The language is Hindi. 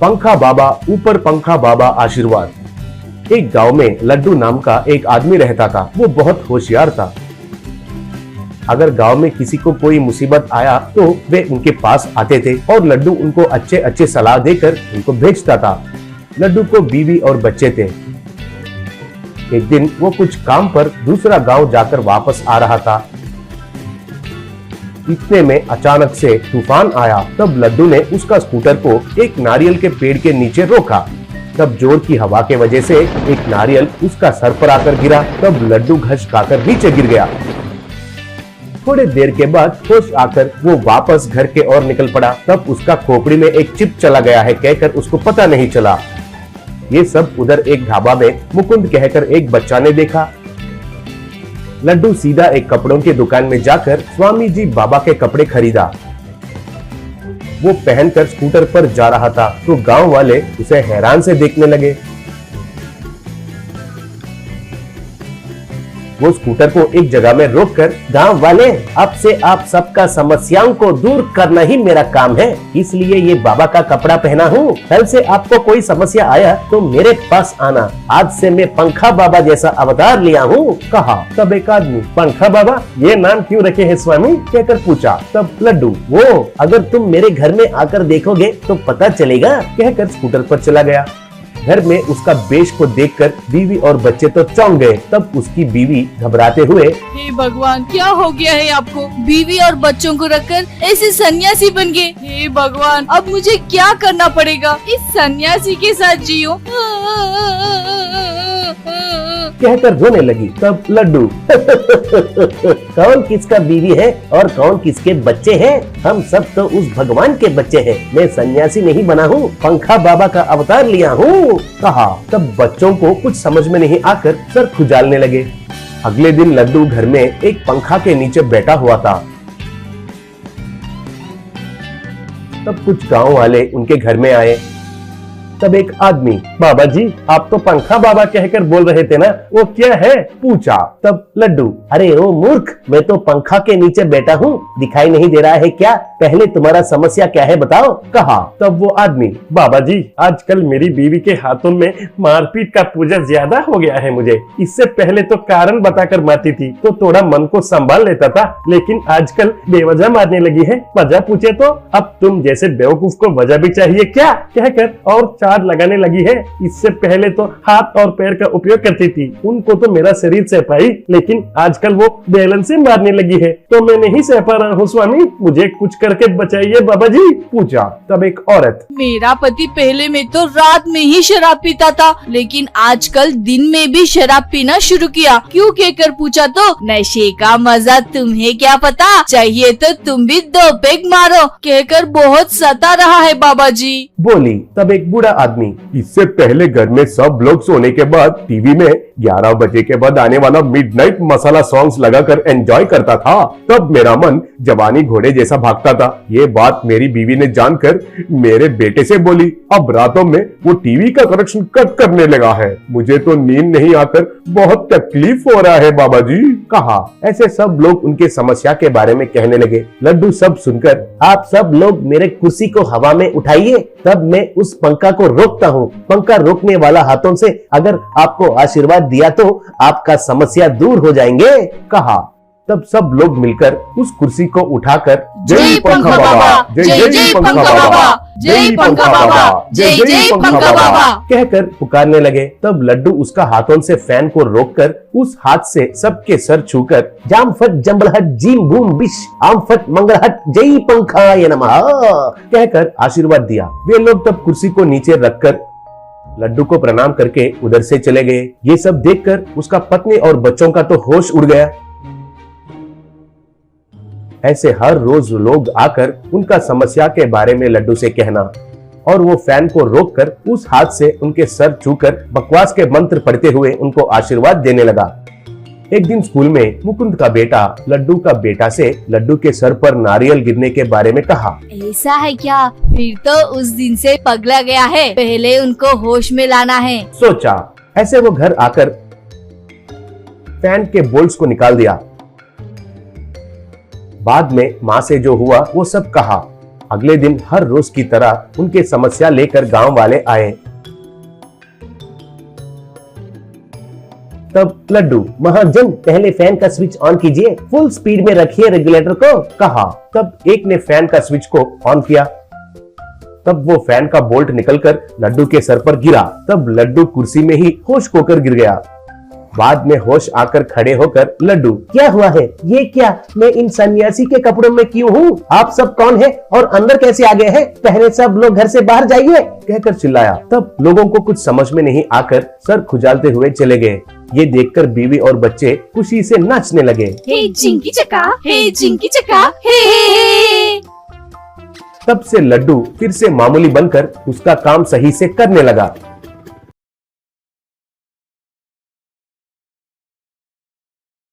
पंखा बाबा ऊपर पंखा बाबा आशीर्वाद। एक गांव में लड्डू नाम का एक आदमी रहता था। वो बहुत होशियार था। अगर गांव में किसी को कोई मुसीबत आया तो वे उनके पास आते थे और लड्डू उनको अच्छे अच्छे सलाह देकर उनको भेजता था। लड्डू को बीवी और बच्चे थे। एक दिन वो कुछ काम पर दूसरा गांव जाकर वापस आ रहा था। इतने में अचानक से तूफान आया। तब लड्डू ने उसका स्कूटर को एक नारियल के पेड़ के नीचे रोका। तब जोर की हवा के वजह से एक नारियल उसका सर पर आकर गिरा। तब लड्डू घसकाकर नीचे गिर गया। थोड़ी देर के बाद होश आकर वो वापस घर के ओर निकल पड़ा। तब उसका खोपड़ी में एक चिप चला गया है कहकर उसको पता नहीं चला। ये सब उधर एक ढाबा में मुकुंद कहकर एक बच्चा ने देखा। लड्डू सीधा एक कपड़ों की दुकान में जाकर स्वामी जी बाबा के कपड़े खरीदा। वो पहनकर स्कूटर पर जा रहा था तो गांव वाले उसे हैरान से देखने लगे। वो स्कूटर को एक जगह में रोककर, गांव वाले, अब से आप सबका समस्याओं को दूर करना ही मेरा काम है, इसलिए ये बाबा का कपड़ा पहना हूँ। कल से आपको कोई समस्या आया तो मेरे पास आना। आज से मैं पंखा बाबा जैसा अवतार लिया हूँ, कहा। तब एक आदमी, पंखा बाबा, ये नाम क्यों रखे हैं स्वामी, कहकर पूछा। तब लड्डू, वो अगर तुम मेरे घर में आकर देखोगे तो पता चलेगा, कहकर स्कूटर पर चला गया। घर में उसका वेश को देखकर बीवी और बच्चे तो चौंक गए। तब उसकी बीवी घबराते हुए, हे भगवान, क्या हो गया है आपको? बीवी और बच्चों को रखकर ऐसे सन्यासी बन गए। हे भगवान, अब मुझे क्या करना पड़ेगा? इस सन्यासी के साथ जियो, कहकर रोने लगी। तब लड्डू, कौन किसका बीवी है और कौन किसके बच्चे हैं? हम सब तो उस भगवान के बच्चे हैं। मैं सन्यासी नहीं बना हूँ, पंखा बाबा का अवतार लिया हूँ, कहा। तब बच्चों को कुछ समझ में नहीं आकर सर खुजालने लगे। अगले दिन लड्डू घर में एक पंखा के नीचे बैठा हुआ था। तब कुछ गांव वाले उनके घर में आए। तब एक आदमी, बाबा जी, आप तो पंखा बाबा कहकर बोल रहे थे ना, वो क्या है, पूछा। तब लड्डू, अरे ओ मूर्ख, मैं तो पंखा के नीचे बैठा हूँ, दिखाई नहीं दे रहा है क्या? पहले तुम्हारा समस्या क्या है बताओ, कहा। तब वो आदमी, बाबा जी, आजकल मेरी बीवी के हाथों में मारपीट का पूजा ज्यादा हो गया है। मुझे इससे पहले तो कारण बताकर मारती थी तो थोड़ा मन को संभाल लेता था, लेकिन आजकल बेवजह मारने लगी है। वजह पूछे तो अब तुम जैसे बेवकूफ को वजह भी चाहिए क्या, कहकर और लगाने लगी है। इससे पहले तो हाथ और पैर का उपयोग करती थी, उनको तो मेरा शरीर सह पाई, लेकिन आजकल वो बेलन से मारने लगी है तो मैं नहीं सह पा रहा हूँ स्वामी, मुझे कुछ करके बचाइए बाबा जी, पूछा। तब एक औरत, मेरा पति पहले में तो रात में ही शराब पीता था, लेकिन आजकल दिन में भी शराब पीना शुरू किया। क्यों, कहकर पूछा तो नशे का मजा तुम्हें क्या पता, चाहिए तो तुम भी 2 पेग मारो, कहकर बहुत सता रहा है बाबा जी, बोली। तब एक बूढ़ा आदमी, इससे पहले घर में सब लोग सोने के बाद टीवी में 11 बजे के बाद आने वाला मिडनाइट मसाला सॉन्ग्स लगाकर एंजॉय करता था। तब मेरा मन जवानी घोड़े जैसा भागता था। ये बात मेरी बीवी ने जानकर मेरे बेटे से बोली, अब रातों में वो टीवी का कनेक्शन कट करने लगा है। मुझे तो नींद नहीं आकर बहुत तकलीफ हो रहा है बाबा जी, कहा। ऐसे सब लोग उनके समस्या के बारे में कहने लगे। लड्डू सब सुनकर, आप सब लोग मेरे कुर्सी को हवा में उठाइए, तब मैं उस पंखा को रोकता हूँ। पंखा रोकने वाला हाथों से अगर आपको आशीर्वाद दिया तो आपका समस्या दूर हो जाएंगे, कहा। तब सब लोग मिलकर उस कुर्सी को उठाकर, जय पंखा बाबा, जय जय पंखा बाबा, जय पंखा बाबा, जय जय पंखा बाबा, कहकर पुकारने लगे। तब लड्डू उसका हाथों से फैन को रोककर उस हाथ से सबके सर छूकर, जाम फट जम्बलहट जीम बूम बिश आम फट मंगलहट जय पंखाय नमः, कहकर आशीर्वाद दिया। वे लोग तब कुर्सी को नीचे रखकर लड्डू को प्रणाम करके उधर से चले गए। ये सब देखकर उसका पत्नी और बच्चों का तो होश उड़ गया। ऐसे हर रोज लोग आकर उनका समस्या के बारे में लड्डू से कहना और वो फैन को रोककर उस हाथ से उनके सर छूकर बकवास के मंत्र पढ़ते हुए उनको आशीर्वाद देने लगा। एक दिन स्कूल में मुकुंद का बेटा लड्डू का बेटा से लड्डू के सर पर नारियल गिरने के बारे में कहा। ऐसा है क्या? फिर तो उस दिन से पगला गया है, पहले उनको होश में लाना है, सोचा। ऐसे वो घर आकर फैन के बोल्ट्स को निकाल दिया। बाद में माँ से जो हुआ वो सब कहा। अगले दिन हर रोज की तरह उनके समस्या लेकर गांव वाले आए। तब लड्डू, महाजन पहले फैन का स्विच ऑन कीजिए, फुल स्पीड में रखिए रेगुलेटर को, कहा। तब एक ने फैन का स्विच को ऑन किया। तब वो फैन का बोल्ट निकलकर लड्डू के सर पर गिरा। तब लड्डू कुर्सी में ही होश खोकर गिर गया। बाद में होश आकर खड़े होकर लड्डू, क्या हुआ है? ये क्या, मैं इन सन्यासी के कपड़ों में क्यों हूँ? आप सब कौन है और अंदर कैसे आ गए हैं? पहले सब लोग घर से बाहर जाइए, कहकर चिल्लाया। तब लोगों को कुछ समझ में नहीं आकर सर खुजालते हुए चले गए। ये देखकर बीवी और बच्चे खुशी से नाचने लगे। हे चिंकी चका, हे चिंकी चका, हे। तब से लड्डू फिर से मामूली बनकर उसका काम सही से करने लगा।